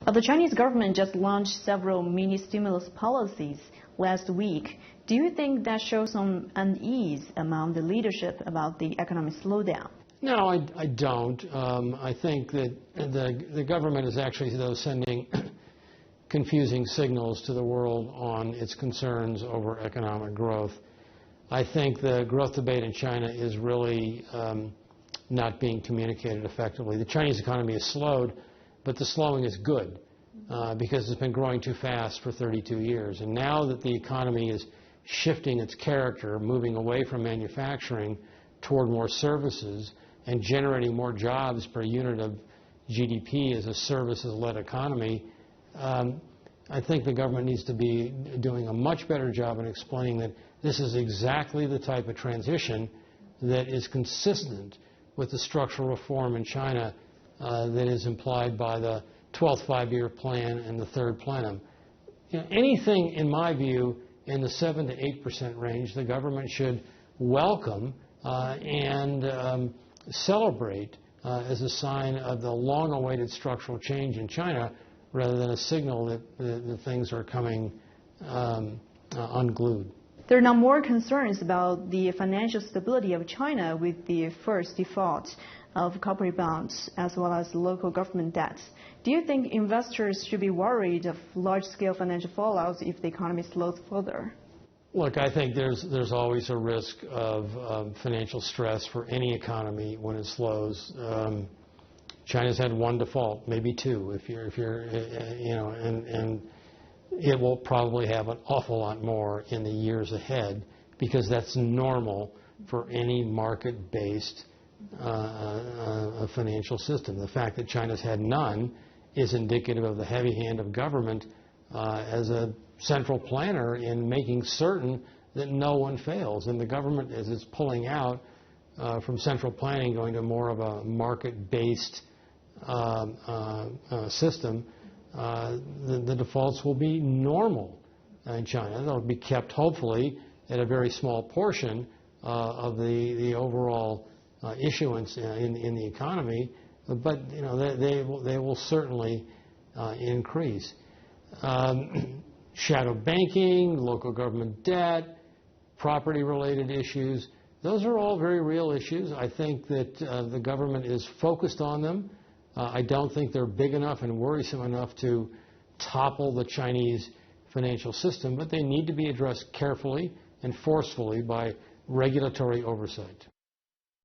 The Chinese government just launched several mini stimulus policies last week. Do you think that shows some unease among the leadership about the economic slowdown? No, I don't. I think that the government is actually, though, sending confusing signals to the world on its concerns over economic growth. I think the growth debate in China is really not being communicated effectively. The Chinese economy has slowed, but the slowing is good because it's been growing too fast for 32 years. And now that the economy is shifting its character, moving away from manufacturing toward more services and generating more jobs per unit of GDP as a services-led economy, I think the government needs to be doing a much better job in explaining that this is exactly the type of transition that is consistent with the structural reform in China that is implied by the 12th five-year plan and the third plenum. Anything, in my view, in the 7 to 8% range, the government should welcome and celebrate as a sign of the long-awaited structural change in China, rather than a signal that things are coming unglued. There are now more concerns about the financial stability of China with the first default of corporate bonds as well as local government debts. Do you think investors should be worried of large-scale financial fallouts if the economy slows further? Look, I think there's always a risk of financial stress for any economy when it slows. China's had one default, maybe two, if you're and it will probably have an awful lot more in the years ahead because that's normal for any market-based financial system. The fact that China's had none is indicative of the heavy hand of government as a central planner in making certain that no one fails. And the government, as it's pulling out from central planning, going to more of a market-based system, the defaults will be normal in China. They'll be kept, hopefully, at a very small portion of the overall issuance in the economy, but they will certainly increase. Shadow banking, local government debt, property-related issues, those are all very real issues. I think that the government is focused on them. I don't think they're big enough and worrisome enough to topple the Chinese financial system, but they need to be addressed carefully and forcefully by regulatory oversight.